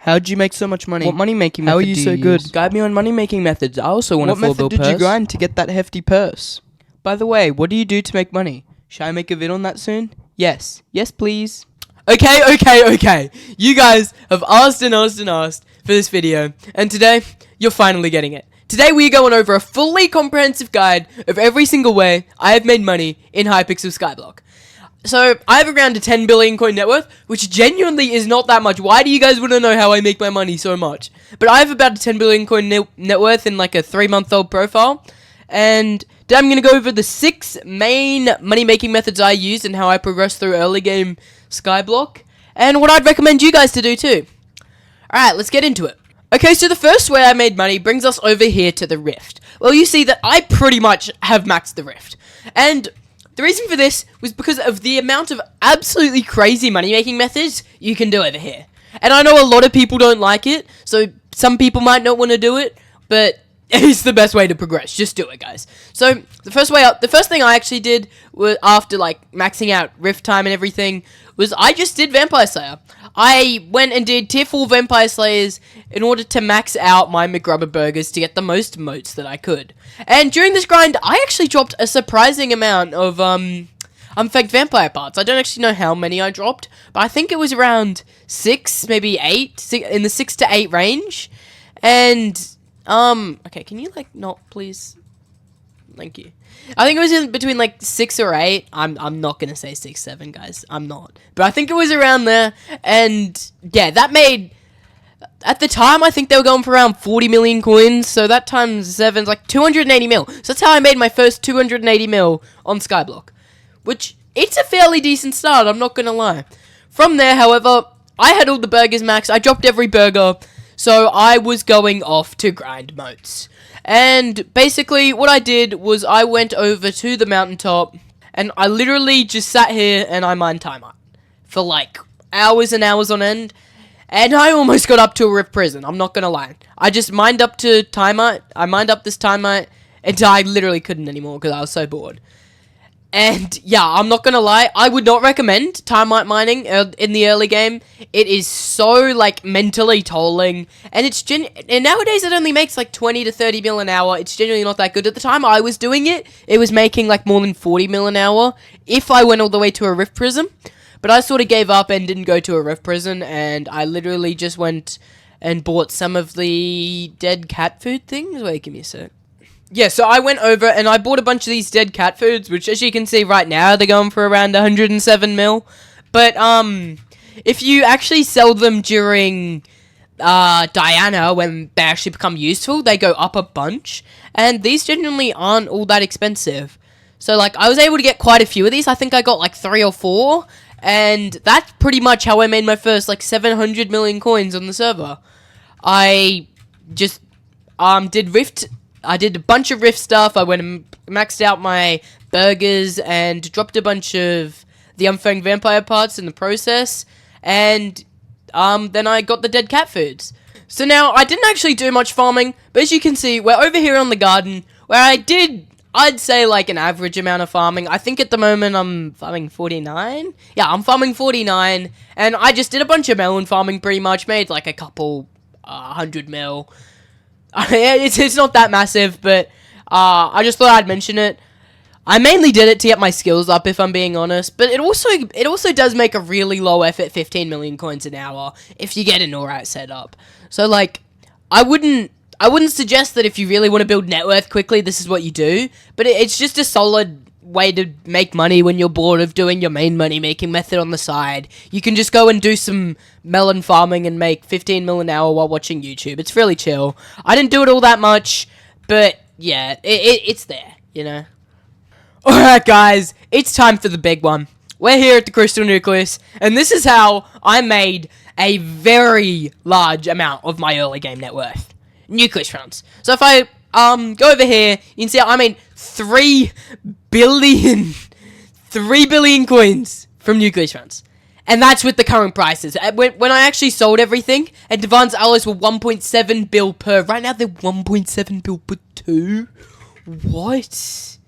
How'd you make so much money? What money-making How method are you do so you good? use? Guide me on money-making methods. I also want a What 4 method bill did purse. you grind to get that hefty purse? By the way, what do you do to make money? Should I make a vid on that soon? Yes. Yes, please. Okay. You guys have asked and asked and asked for this video, and today, you're finally getting it. Today we are going over a fully comprehensive guide of every single way I have made money in Hypixel Skyblock. So, I have around a 10 billion coin net worth, which genuinely is not that much. Why do you guys want to know how I make my money so much? But I have about a 10 billion coin net worth in like a 3-month-old profile. And today I'm going to go over the 6 main money-making methods I use and how I progress through early game Skyblock. And what I'd recommend you guys to do too. Alright, let's get into it. Okay, so the first way I made money brings us over here to the Rift. Well, you see that I pretty much have maxed the Rift. And the reason for this was because of the amount of absolutely crazy money-making methods you can do over here. And I know a lot of people don't like it, so some people might not want to do it, but it's the best way to progress. Just do it, guys. So, the first thing I actually did was, after, like, maxing out Rift time and everything, was I just did Vampire Slayer. I went and did tier 4 Vampire Slayers in order to max out my McGrubber burgers to get the most motes that I could. And during this grind, I actually dropped a surprising amount of, unfaked vampire parts. I don't actually know how many I dropped, but I think it was around 6, maybe 8, in the 6 to 8 range. And, okay, can you, like, not, please? Thank you. I think it was in between, like, 6 or 8. I'm not gonna say 6, 7, guys. I'm not. But I think it was around there, and, yeah, that made, at the time, I think they were going for around 40 million coins, so that times 7 is, like, 280 mil. So that's how I made my first 280 mil on Skyblock, which, it's a fairly decent start, I'm not gonna lie. From there, however, I had all the burgers maxed. I dropped every burger, so I was going off to grind motes. And basically, what I did was I went over to the mountaintop, and I literally just sat here and I mined Timeite for like hours and hours on end. And I almost got up to a Rift prison, I'm not gonna lie. I just mined up to Timeite, I mined up this Timeite until I literally couldn't anymore because I was so bored. And, yeah, I'm not gonna lie, I would not recommend Timeite mining in the early game. It is so, like, mentally tolling, and it's and nowadays it only makes, like, 20 to 30 mil an hour. It's genuinely not that good. At the time I was doing it, it was making, like, more than 40 mil an hour if I went all the way to a Rift prison. But I sort of gave up and didn't go to a Rift prison, and I literally just went and bought some of the dead cat food things. Wait, give me a sec. Yeah, so I went over and I bought a bunch of these dead cat foods, which as you can see right now, they're going for around 107 mil. But, if you actually sell them during, Diana, when they actually become useful, they go up a bunch. And these genuinely aren't all that expensive. So, like, I was able to get quite a few of these. I think I got, like, 3 or 4. And that's pretty much how I made my first, like, 700 million coins on the server. I just, did Rift. I did a bunch of Rift stuff. I went and maxed out my burgers and dropped a bunch of the unfanged vampire parts in the process. And then I got the dead cat foods. So now, I didn't actually do much farming, but as you can see, we're over here on the garden, where I'd say like an average amount of farming. I think at the moment I'm farming 49. Yeah, I'm farming 49, and I just did a bunch of melon farming pretty much, made like a couple 100 mil. It's not that massive, but I just thought I'd mention it. I mainly did it to get my skills up, if I'm being honest, but it also does make a really low effort 15 million coins an hour if you get an alright setup. So like, I wouldn't suggest that if you really want to build net worth quickly, this is what you do, but it's just a solid way to make money when you're bored of doing your main money making method on the side. You can just go and do some melon farming and make 15 mil an hour while watching YouTube. It's really chill. I didn't do it all that much, but yeah, it's there, you know. Alright guys, it's time for the big one. We're here at the Crystal Nucleus, and this is how I made a very large amount of my early game net worth. Nucleus rounds. So if I go over here, you can see I made 3 billion coins from Nucleus rounds. And that's with the current prices. When I actually sold everything, and Advanced Alloys were 1.7 bill per. Right now they're 1.7 bill per 2. What?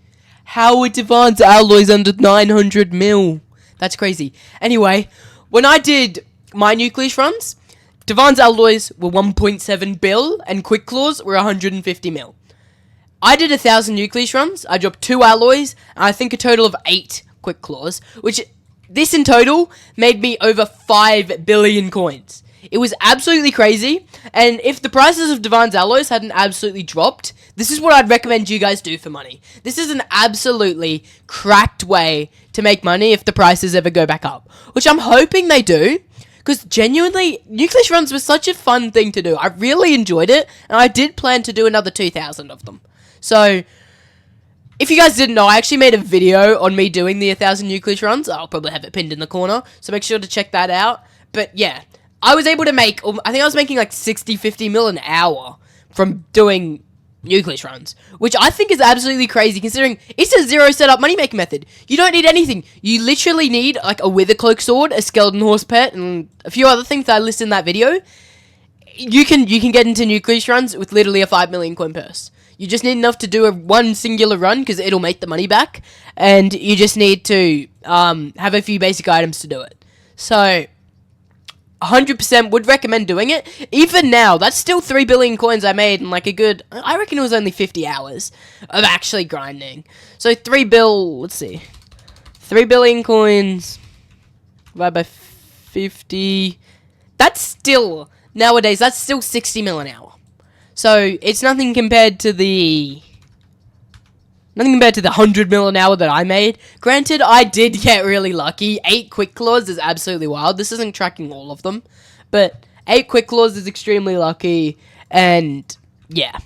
How are Advanced Alloys under 900 mil? That's crazy. Anyway, when I did my Nucleus runs, Devon's alloys were 1.7 bill, and quick claws were 150 mil. I did 1,000 nucleus runs, I dropped 2 alloys, and I think a total of 8 quick claws, which this in total made me over 5 billion coins. It was absolutely crazy, and if the prices of Devon's alloys hadn't absolutely dropped, this is what I'd recommend you guys do for money. This is an absolutely cracked way to make money if the prices ever go back up, which I'm hoping they do. Because genuinely, nucleus runs were such a fun thing to do. I really enjoyed it, and I did plan to do another 2,000 of them. So, if you guys didn't know, I actually made a video on me doing the 1,000 nucleus runs. I'll probably have it pinned in the corner, so make sure to check that out. But yeah, I was able to make, I think I was making like 60, 50 mil an hour from doing nucleus runs, which I think is absolutely crazy considering it's a zero setup money making method. You don't need anything. You literally need like a wither cloak sword, a skeleton horse pet, and a few other things that I list in that video. You can get into nucleus runs with literally a 5 million coin purse. You just need enough to do one singular run because it'll make the money back, and you just need to have a few basic items to do it. So 100% would recommend doing it. Even now, that's still 3 billion coins I made in like a good, I reckon it was only 50 hours of actually grinding. So 3 billion coins divided by 50. That's still, nowadays, that's still 60 mil an hour. So it's nothing compared to the 100 mil an hour that I made. Granted, I did get really lucky. 8 quick claws is absolutely wild. This isn't tracking all of them, but 8 quick claws is extremely lucky, and yeah.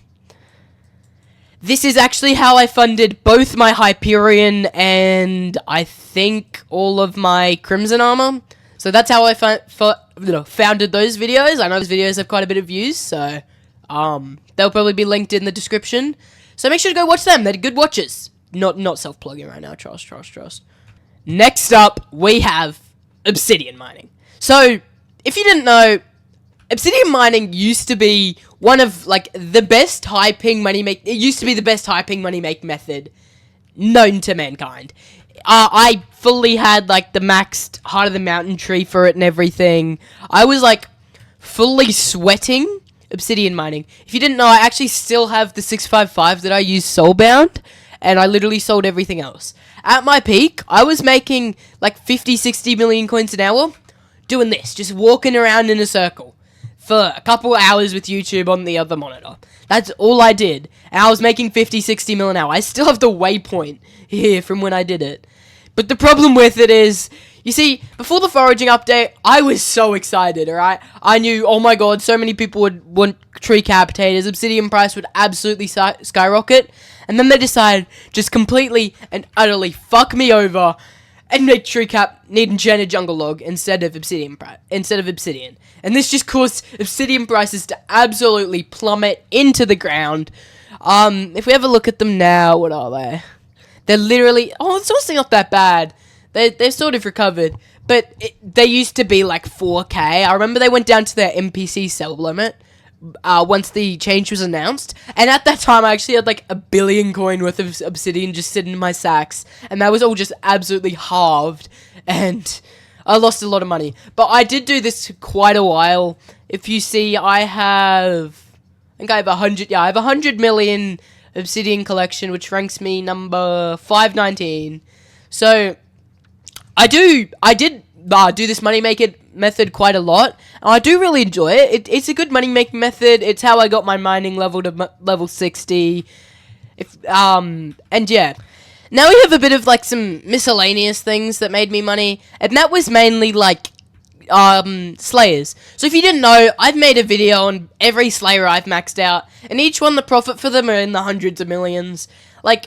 This is actually how I funded both my Hyperion and I think all of my Crimson armor. So that's how I founded those videos. I know those videos have quite a bit of views, so they'll probably be linked in the description. So make sure to go watch them. They're good watches. Not self-plugging right now. Trust. Next up, we have obsidian mining. So, if you didn't know, obsidian mining used to be one of, like, the best high-ping money make... It used to be the best high-ping money make method known to mankind. I fully had, like, the maxed Heart of the Mountain tree for it and everything. I was, like, fully sweating obsidian mining. If you didn't know, I actually still have the 655 that I use soulbound, and I literally sold everything else. At my peak, I was making like 50, 60 million coins an hour doing this, just walking around in a circle for a couple hours with YouTube on the other monitor. That's all I did, and I was making 50, 60 mil an hour. I still have the waypoint here from when I did it. But the problem with it is, you see, before the foraging update, I was so excited, alright? I knew, oh my god, so many people would want tree capitators, obsidian price would absolutely skyrocket, and then they decided just completely and utterly fuck me over and make tree cap need enchanted jungle log instead of obsidian. And this just caused obsidian prices to absolutely plummet into the ground. If we have a look at them now, what are they? They're literally, oh, it's honestly not that bad. They've sort of recovered, but they used to be like 4K. I remember they went down to their NPC sell limit once the change was announced, and at that time I actually had like 1 billion coin worth of obsidian just sitting in my sacks, and that was all just absolutely halved, and I lost a lot of money. But I did do this for quite a while. If you see, I have 100 million obsidian collection, which ranks me number 519. So I did do this money making method quite a lot, and I do really enjoy it. It's a good money making method. It's how I got my mining level to level 60. And yeah. Now we have a bit of like some miscellaneous things that made me money, and that was mainly like slayers. So if you didn't know, I've made a video on every slayer I've maxed out, and each one the profit for them are in the hundreds of millions. Like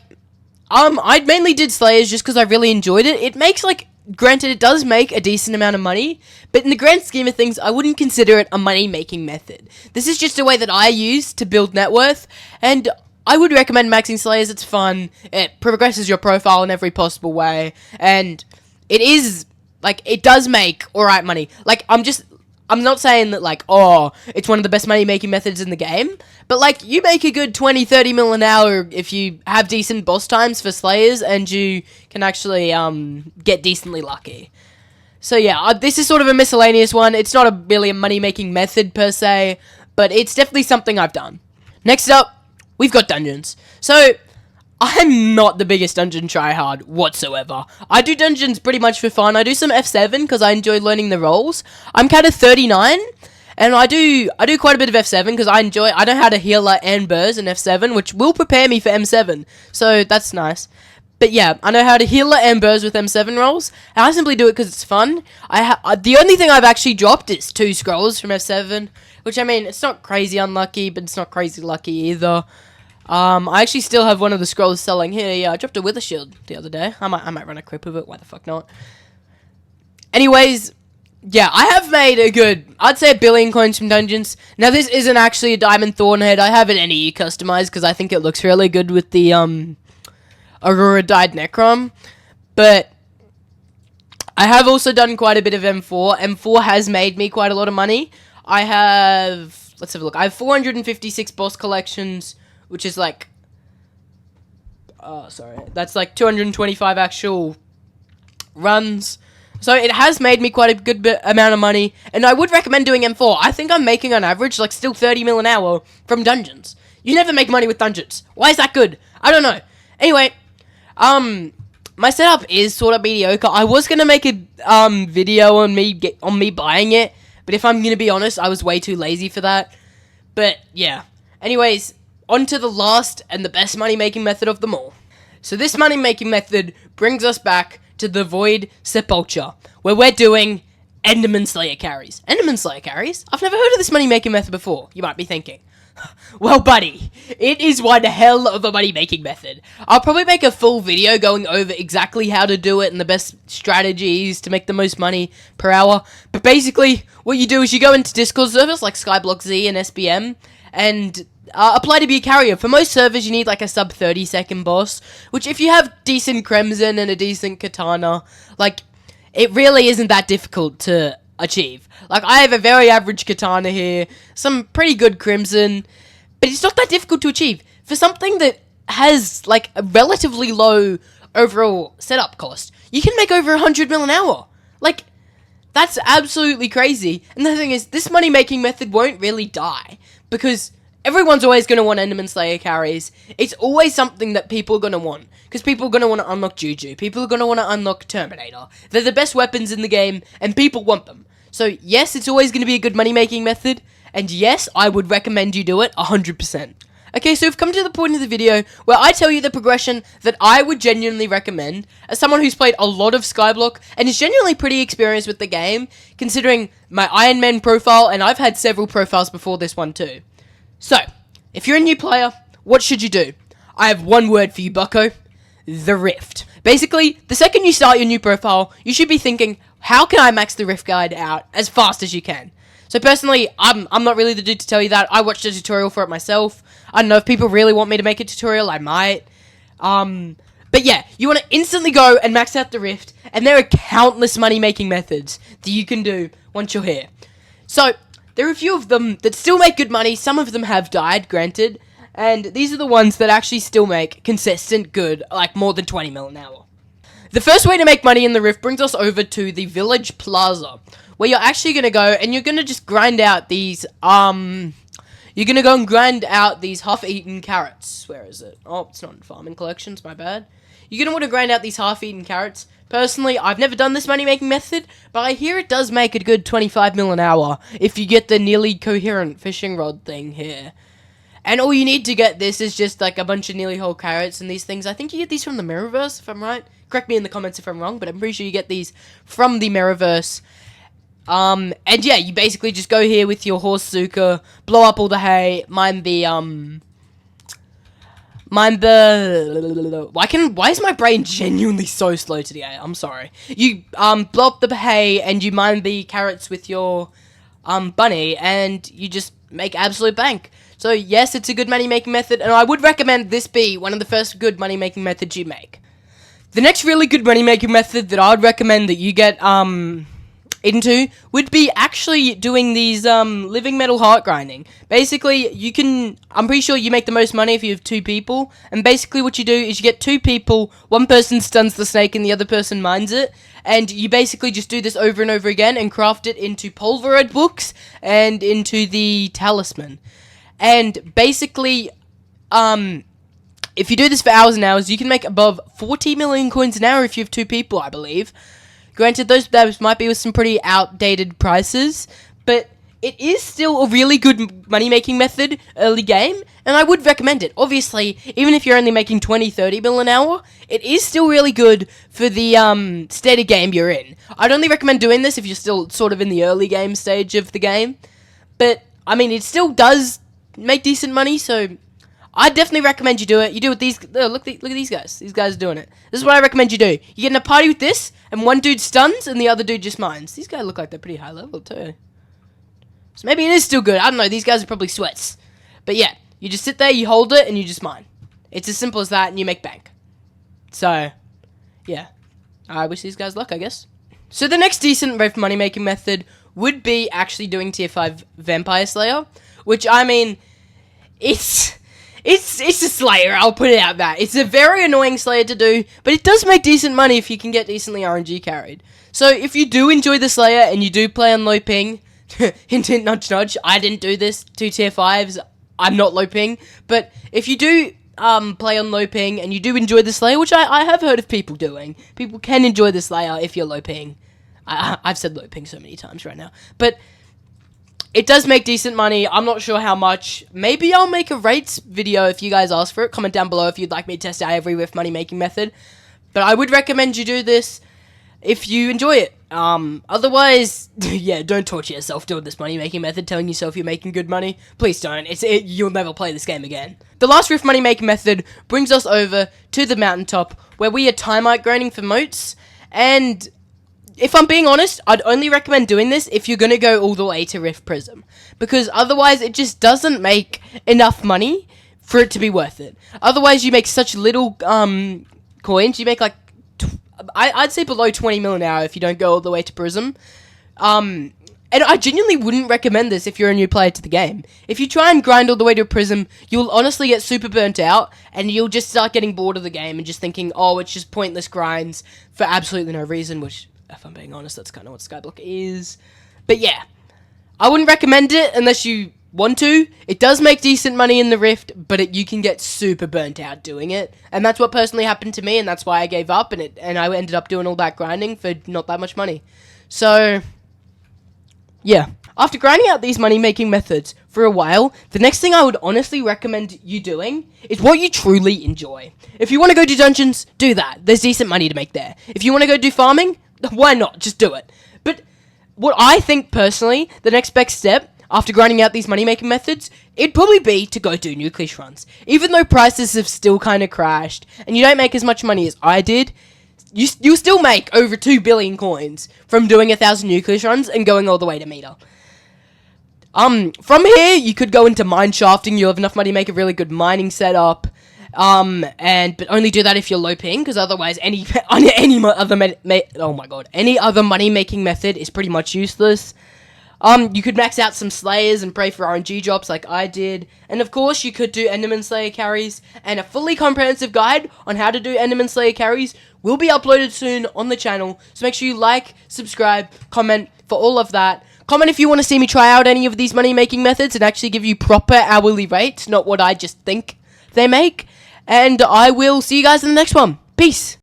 I mainly did slayers just because I really enjoyed it. It makes like, granted, it does make a decent amount of money, but in the grand scheme of things, I wouldn't consider it a money-making method. This is just a way that I use to build net worth, and I would recommend maxing slayers. It's fun, it progresses your profile in every possible way, and it is, like, it does make alright money. Like, I'm not saying that, like, oh, it's one of the best money-making methods in the game, but, like, you make a good 20, 30 mil an hour if you have decent boss times for slayers, and you can actually, get decently lucky. So yeah, this is sort of a miscellaneous one. It's not really a money-making method per se, but it's definitely something I've done. Next up, we've got dungeons. So, I'm not the biggest dungeon tryhard whatsoever. I do dungeons pretty much for fun. I do some F7 because I enjoy learning the roles. I'm kind of 39, and I do quite a bit of F7 because I know how to healer and burst in F7, which will prepare me for M7. So, that's nice. But yeah, I know how to healer and burst with M7 rolls, and I simply do it because it's fun. The only thing I've actually dropped is 2 scrolls from F7, which, I mean, it's not crazy unlucky, but it's not crazy lucky either. I actually still have one of the scrolls selling here. Yeah, I dropped a Wither Shield the other day. I might run a crypt with it. Why the fuck not? Anyways, yeah, I have made I'd say 1 billion coins from dungeons. Now, this isn't actually a Diamond Thornhead. I have it NE customized because I think it looks really good with the, Aurora Dyed Necrom, but I have also done quite a bit of M4. M4 has made me quite a lot of money. Let's have a look. I have 456 boss collections, which is like, that's like 225 actual runs. So it has made me quite a good amount of money, and I would recommend doing M4. I think I'm making on average like still 30 mil an hour from dungeons. You never make money with dungeons. Why is that good? I don't know. Anyway, my setup is sort of mediocre. I was gonna make a video on me buying it, but if I'm gonna be honest, I was way too lazy for that. But yeah. Anyways, on to the last and the best money making method of them all. So this money making method brings us back to the Void Sepulture, where we're doing Enderman Slayer carries. Enderman Slayer carries? I've never heard of this money making method before, you might be thinking. Well, buddy, it is one hell of a money-making method. I'll probably make a full video going over exactly how to do it and the best strategies to make the most money per hour. But basically, what you do is you go into Discord servers like Skyblock Z and SBM and apply to be a carrier. For most servers, you need like a sub 30-second boss, which if you have decent Crimson and a decent Katana, like, it really isn't that difficult to achieve. Like, I have a very average Katana here, some pretty good Crimson, but it's not that difficult to achieve. For something that has, like, a relatively low overall setup cost, you can make over 100 mil an hour. Like, that's absolutely crazy. And the thing is, this money-making method won't really die, because everyone's always going to want Enderman Slayer carries. It's always something that people are going to want. Because people are going to want to unlock Juju. People are going to want to unlock Terminator. They're the best weapons in the game, and people want them. So, yes, it's always going to be a good money-making method. And yes, I would recommend you do it 100%. Okay, so we've come to the point of the video where I tell you the progression that I would genuinely recommend as someone who's played a lot of Skyblock and is genuinely pretty experienced with the game, considering my Iron Man profile, and I've had several profiles before this one too. So, if you're a new player, what should you do? I have one word for you, bucko. The Rift. Basically, the second you start your new profile, you should be thinking, how can I max the Rift guide out as fast as you can? So personally, I'm not really the dude to tell you that. I watched a tutorial for it myself. I don't know, if people really want me to make a tutorial, I might. But yeah, you want to instantly go and max out the Rift, and there are countless money-making methods that you can do once you're here. So, there are a few of them that still make good money. Some of them have died, granted. And these are the ones that actually still make consistent good, like more than 20 mil an hour. The first way to make money in the Rift brings us over to the Village Plaza, where you're actually going to go and you're going to just grind out these, you're going to go and grind out these half-eaten carrots. Where is it? Oh, it's not in farming collections, my bad. You're going to want to grind out these half-eaten carrots. Personally, I've never done this money-making method, but I hear it does make a good 25 mil an hour if you get the nearly coherent fishing rod thing here. And all you need to get this is just like a bunch of nearly whole carrots and these things. I think you get these from the Mirrorverse, if I'm right. Correct me in the comments if I'm wrong, but I'm pretty sure you get these from the Mirrorverse. And yeah, you basically just go here with your horse Zuka, blow up all the hay, mine the, why is my brain genuinely so slow today? I'm sorry. You, blow up the hay and you mine the carrots with your, bunny, and you just make absolute bank. So yes, it's a good money-making method, and I would recommend this be one of the first good money-making methods you make. The next really good money-making method that I would recommend that you get, into would be actually doing these living metal heart grinding. Basically, I'm pretty sure you make the most money if you have 2 people, and basically what you do is you get 2 people, one person stuns the snake and the other person mines it, and you basically just do this over and over again and craft it into pulverized books and into the talisman. And basically, if you do this for hours and hours, you can make above 40 million coins an hour if you have 2 people, I believe. Granted, those might be with some pretty outdated prices, but it is still a really good money-making method early game, and I would recommend it. Obviously, even if you're only making 20, 30 mil an hour, it is still really good for the state of game you're in. I'd only recommend doing this if you're still sort of in the early game stage of the game, but, I mean, it still does make decent money, so I definitely recommend you do it. You do it with these. Look at these guys. These guys are doing it. This is what I recommend you do. You get in a party with this, and one dude stuns, and the other dude just mines. These guys look like they're pretty high level too. So maybe it is still good. I don't know. These guys are probably sweats. But yeah, you just sit there, you hold it, and you just mine. It's as simple as that, and you make bank. So, yeah. I wish these guys luck, I guess. So the next decent Rift money making method would be actually doing tier 5 Vampire Slayer, which I mean, it's a Slayer, I'll put it out that. It's a very annoying Slayer to do, but it does make decent money if you can get decently RNG carried. So if you do enjoy the Slayer and you do play on low ping, hint hint nudge nudge, I didn't do this, 2 tier 5s, I'm not low ping, but if you do play on low ping and you do enjoy the Slayer, which I have heard of people doing, people can enjoy the Slayer if you're low ping. I've said low ping so many times right now, but it does make decent money. I'm not sure how much. Maybe I'll make a rates video if you guys ask for it. Comment down below if you'd like me to test out every Rift money making method. But I would recommend you do this if you enjoy it. Otherwise, yeah, don't torture yourself doing this money making method, telling yourself you're making good money. Please don't. You'll never play this game again. The last Rift money making method brings us over to the mountaintop, where we are Timeite grinding for moats, and if I'm being honest, I'd only recommend doing this if you're going to go all the way to Rift Prism, because otherwise it just doesn't make enough money for it to be worth it. Otherwise, you make such little coins. You make like, I'd say below 20 mil an hour if you don't go all the way to Prism. And I genuinely wouldn't recommend this if you're a new player to the game. If you try and grind all the way to a Prism, you'll honestly get super burnt out, and you'll just start getting bored of the game and just thinking, oh, it's just pointless grinds for absolutely no reason, which, if I'm being honest, that's kind of what Skyblock is. But yeah, I wouldn't recommend it unless you want to. It does make decent money in the Rift, but you can get super burnt out doing it. And that's what personally happened to me, and that's why I gave up, and I ended up doing all that grinding for not that much money. So, yeah. After grinding out these money-making methods for a while, the next thing I would honestly recommend you doing is what you truly enjoy. If you want to go do dungeons, do that. There's decent money to make there. If you want to go do farming, why not? Just do it. But what I think personally, the next best step after grinding out these money-making methods, it'd probably be to go do nucleus runs. Even though prices have still kind of crashed, and you don't make as much money as I did, you still make over 2 billion coins from doing 1,000 nucleus runs and going all the way to meter. From here, you could go into mine shafting. You'll have enough money to make a really good mining setup. But only do that if you're low ping, because otherwise any other money making method is pretty much useless. You could max out some Slayers and pray for RNG drops like I did. And of course, you could do Enderman Slayer carries. And a fully comprehensive guide on how to do Enderman Slayer carries will be uploaded soon on the channel. So make sure you like, subscribe, comment for all of that. Comment if you want to see me try out any of these money-making methods and actually give you proper hourly rates, not what I just think they make. And I will see you guys in the next one. Peace.